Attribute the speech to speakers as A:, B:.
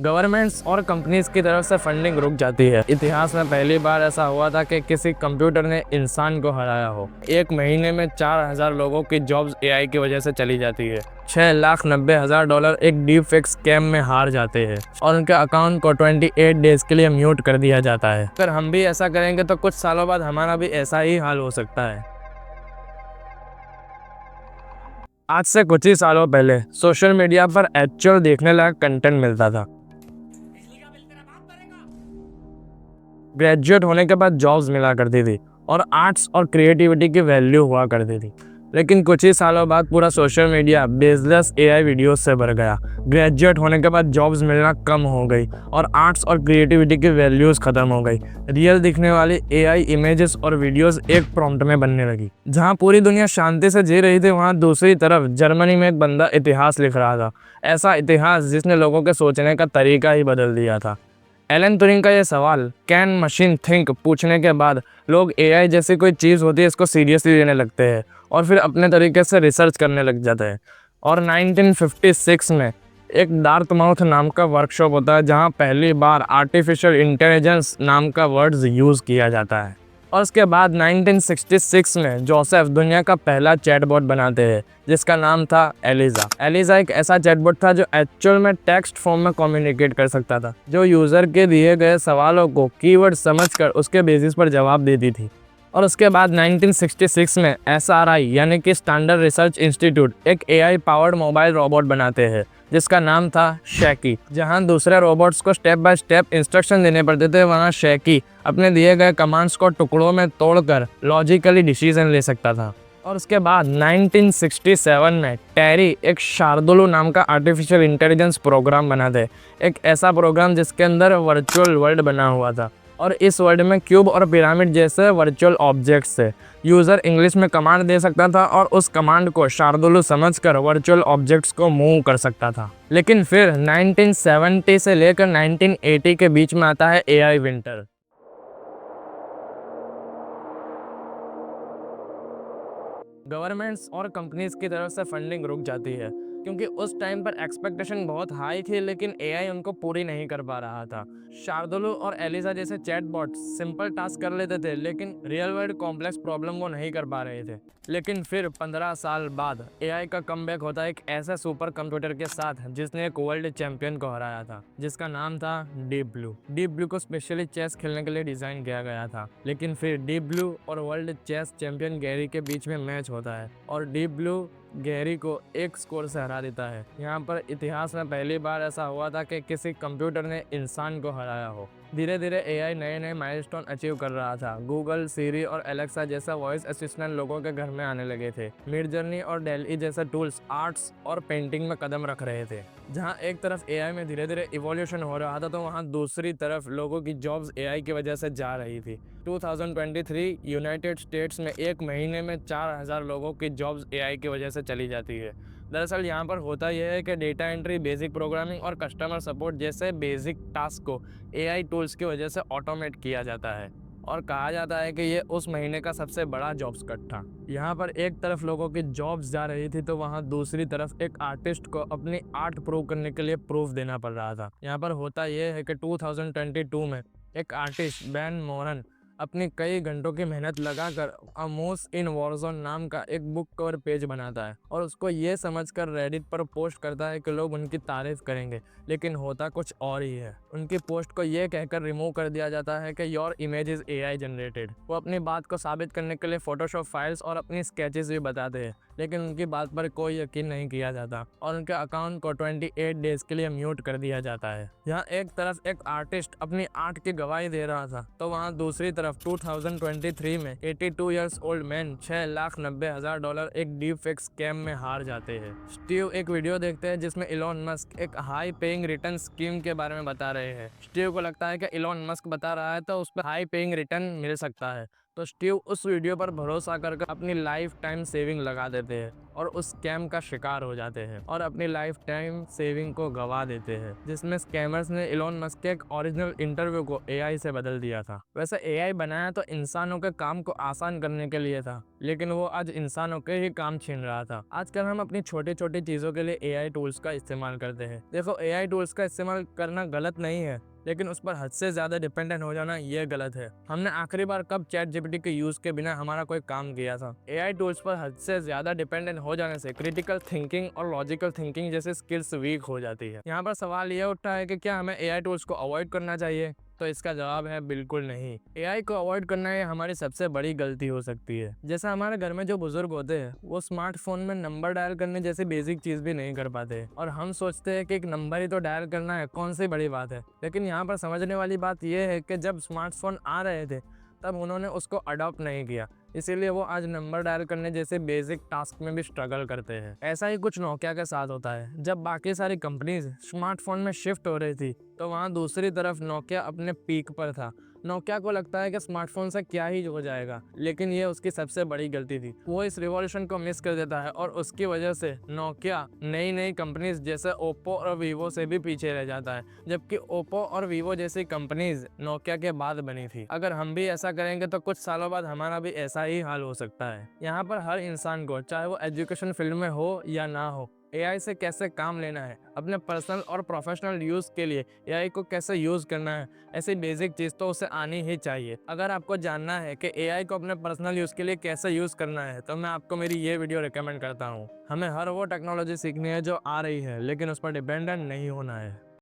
A: Governments और companies की तरफ से फंडिंग रुक जाती है। इतिहास में पहली बार ऐसा हुआ था कि किसी कंप्यूटर ने इंसान को हराया हो। एक महीने में 4000 लोगों की जॉब्स एआई की वजह से चली जाती है। $6,90,000 एक डीप फेक स्कैम में हार जाते हैं और उनके अकाउंट को 28 डेज के लिए म्यूट कर दिया जाता है। अगर हम भी ऐसा करेंगे तो कुछ सालों बाद हमारा भी ऐसा ही हाल हो सकता है। आज से कुछ ही सालों पहले सोशल मीडिया पर एक्चुअल देखने लायक कंटेंट मिलता था। ग्रेजुएट होने के बाद जॉब्स मिला करती थी और आर्ट्स और क्रिएटिविटी की वैल्यू हुआ करती थी। लेकिन कुछ ही सालों बाद पूरा social media baseless AI videos से भर गया। ग्रेजुएट होने के बाद जॉब्स मिलना कम हो गई और आर्ट्स और क्रिएटिविटी की वैल्यूज़ खत्म हो गई। रियल दिखने वाली एआई इमेजेस और वीडियोस एक प्रॉम्प्ट में बनने लगी। जहां पूरी दुनिया शांति से जी रही थी, वहां दूसरी तरफ जर्मनी में एक बंदा इतिहास लिख रहा था। ऐसा इतिहास जिसने लोगों के सोचने का तरीका ही बदल दिया था। एलन ट्यूरिंग का ये सवाल कैन मशीन थिंक पूछने के बाद लोग एआई जैसी कोई चीज़ होती है इसको सीरियसली लेने लगते हैं और फिर अपने तरीके से रिसर्च करने लग जाते हैं। और 1956 में एक डार्टमाउथ नाम का वर्कशॉप होता है जहां पहली बार आर्टिफिशियल इंटेलिजेंस नाम का वर्ड्स यूज़ किया जाता है। और उसके बाद 1966 में जोसेफ दुनिया का पहला चैटबॉट बनाते हैं जिसका नाम था एलिजा। एलिजा एक ऐसा चैटबॉट था जो एक्चुअल में टेक्स्ट फॉर्म में कम्युनिकेट कर सकता था, जो यूज़र के दिए गए सवालों को कीवर्ड समझकर उसके बेसिस पर जवाब देती थी। और उसके बाद 1966 में एसआरआई यानी कि स्टैंडर्ड रिसर्च इंस्टीट्यूट एक एआई पावर्ड मोबाइल रोबोट बनाते हैं जिसका नाम था शैकी। जहां दूसरे रोबोट्स को स्टेप बाय स्टेप इंस्ट्रक्शन देने पड़ते थे, वहां शैकी अपने दिए गए कमांड्स को टुकड़ों में तोड़कर लॉजिकली डिसीजन ले सकता था। और उसके बाद 1967 में टेरी एक शार्दुलो नाम का आर्टिफिशियल इंटेलिजेंस प्रोग्राम बनाते, एक ऐसा प्रोग्राम जिसके अंदर वर्चुअल वर्ल्ड बना हुआ था और इस वर्ल्ड में क्यूब और पिरामिड जैसे वर्चुअल ऑब्जेक्ट्स थे। यूज़र इंग्लिश में कमांड दे सकता था और उस कमांड को शार्दुलो समझकर वर्चुअल ऑब्जेक्ट्स को मूव कर सकता था। लेकिन फिर 1970 से लेकर 1980 के बीच में आता है एआई विंटर। गवर्नमेंट्स और कंपनीज की तरफ से फंडिंग रुक जाती है क्योंकि उस टाइम पर एक्सपेक्टेशन बहुत हाई थी लेकिन एआई उनको पूरी नहीं कर पा रहा था। शार्दुलो और एलिसा जैसे चैटबॉट सिंपल टास्क कर लेते थे लेकिन रियल वर्ल्ड कॉम्प्लेक्स प्रॉब्लम वो नहीं कर पा रहे थे। लेकिन फिर 15 साल बाद एआई का कमबैक होता है एक ऐसे सुपर कंप्यूटर के साथ जिसने एक वर्ल्ड चैंपियन को हराया था जिसका नाम था डीप ब्लू। डीप ब्लू को स्पेशली चेस खेलने के लिए डिजाइन किया गया था। लेकिन फिर डीप ब्लू और वर्ल्ड चेस चैंपियन गैरी के बीच में मैच होता है और डीप ब्लू गैरी को एक स्कोर से हरा देता है। यहाँ पर इतिहास में पहली बार ऐसा हुआ था कि किसी कंप्यूटर ने इंसान को हराया हो। धीरे धीरे एआई नए नए माइलस्टोन अचीव कर रहा था। गूगल, सीरी और एलेक्सा जैसा वॉइस असिस्टेंट लोगों के घर में आने लगे थे। मिडजर्नी और डेली जैसे टूल्स आर्ट्स और पेंटिंग में कदम रख रहे थे। जहाँ एक तरफ एआई में धीरे धीरे इवोल्यूशन हो रहा था तो वहाँ दूसरी तरफ लोगों की जॉब्स एआई की वजह से जा रही थी। 2023 यूनाइटेड स्टेट्स में एक महीने में 4000 लोगों की जॉब्स एआई की वजह से चली जाती है। दरअसल यहाँ पर होता यह है कि डेटा एंट्री, बेसिक प्रोग्रामिंग और कस्टमर सपोर्ट जैसे बेसिक टास्क को एआई टूल्स की वजह से ऑटोमेट किया जाता है और कहा जाता है कि ये उस महीने का सबसे बड़ा जॉब्स कट था। यहाँ पर एक तरफ लोगों की जॉब्स जा रही थी तो वहाँ दूसरी तरफ एक आर्टिस्ट को अपनी आर्ट प्रूव करने के लिए प्रूफ देना पड़ रहा था। यहाँ पर होता यह है कि 2022 में एक आर्टिस्ट बेन मोरन अपनी कई घंटों की मेहनत लगाकर अमोस इन वॉरजोन नाम का एक बुक कवर पेज बनाता है और उसको ये समझकर रेडिट पर पोस्ट करता है कि लोग उनकी तारीफ करेंगे, लेकिन होता कुछ और ही है। उनकी पोस्ट को ये कहकर रिमूव कर दिया जाता है कि your image is AI generated. वो अपनी बात को साबित करने के लिए फोटोशॉप फाइल्स और अपनी स्केचेस भी बताते हैं, लेकिन उनकी बात पर कोई यकीन नहीं किया जाता और उनके अकाउंट को 28 डेज के लिए म्यूट कर दिया जाता है। यहाँ एक तरफ एक आर्टिस्ट अपनी आर्ट की गवाही दे रहा था तो वहाँ दूसरी तरफ 2023 में 82 ईयर्स ओल्ड मैन $6,90,000 एक डीप फेक स्कैम में हार जाते हैं। स्टीव एक वीडियो देखते हैं जिसमें इलॉन मस्क एक हाई पेइंग रिटर्न स्कीम के बारे में बता रहे हैं। स्टीव को लगता है कि इलॉन मस्क बता रहा है तो उस पर हाई पेइंग रिटर्न मिल सकता है, तो स्टीव उस वीडियो पर भरोसा करके अपनी लाइफ टाइम सेविंग लगा देते हैं और उस स्कैम का शिकार हो जाते हैं और अपनी लाइफ टाइम सेविंग को गवा देते हैं, जिसमें स्कैमर्स ने इलॉन मस्क के एक ओरिजिनल इंटरव्यू को एआई से बदल दिया था। वैसे एआई बनाया तो इंसानों के काम को आसान करने के लिए था, लेकिन वो आज इंसानों के ही काम छीन रहा था। आजकल हम अपनी छोटी छोटी चीजों के लिए एआई टूल्स का इस्तेमाल करते हैं। देखो, एआई टूल्स का इस्तेमाल करना गलत नहीं है, लेकिन उस पर हद से ज्यादा डिपेंडेंट हो जाना ये गलत है। हमने आखिरी बार कब चैट जीपीटी के यूज के बिना हमारा कोई काम किया था? एआई टूल्स पर हद से ज्यादा डिपेंडेंट हो जाने से क्रिटिकल थिंकिंग और लॉजिकल थिंकिंग जैसी स्किल्स वीक हो जाती है। यहाँ पर सवाल यह उठता है कि क्या हमें एआई टूल्स को अवॉइड करना चाहिए? तो इसका जवाब है बिल्कुल नहीं। एआई को अवॉइड करना ये हमारी सबसे बड़ी गलती हो सकती है। जैसा हमारे घर में जो बुजुर्ग होते हैं वो स्मार्टफोन में नंबर डायल करने जैसी बेसिक चीज भी नहीं कर पाते और हम सोचते हैं कि एक नंबर ही तो डायल करना है, कौन सी बड़ी बात है। लेकिन यहाँ पर समझने वाली बात यह है कि जब स्मार्टफोन आ रहे थे तब उन्होंने उसको अडॉप्ट नहीं किया, इसीलिए वो आज नंबर डायल करने जैसे बेसिक टास्क में भी स्ट्रगल करते हैं। ऐसा ही कुछ नोकिया के साथ होता है। जब बाकी सारी कंपनीज स्मार्टफोन में शिफ्ट हो रही थी तो वहाँ दूसरी तरफ नोकिया अपने पीक पर था। नोकिया को लगता है कि स्मार्टफोन से क्या ही हो जाएगा, लेकिन ये उसकी सबसे बड़ी गलती थी। वो इस रिवॉल्यूशन को मिस कर देता है और उसकी वजह से नोकिया नई नई कंपनीज जैसे ओप्पो और वीवो से भी पीछे रह जाता है, जबकि ओप्पो और वीवो जैसी कंपनीज नोकिया के बाद बनी थी। अगर हम भी ऐसा करेंगे तो कुछ सालों बाद हमारा भी ऐसा ही हाल हो सकता है। यहाँ पर हर इंसान को, चाहे वो एजुकेशन फील्ड में हो या ना हो, एआई से कैसे काम लेना है, अपने पर्सनल और प्रोफेशनल यूज के लिए एआई को कैसे यूज करना है, ऐसी बेसिक चीज तो उसे आनी ही चाहिए। अगर आपको जानना है कि एआई को अपने पर्सनल यूज के लिए कैसे यूज करना है तो मैं आपको मेरी ये वीडियो रिकमेंड करता हूँ। हमें हर वो टेक्नोलॉजी सीखनी है जो आ रही है, लेकिन उस पर डिपेंडेंट नहीं होना है।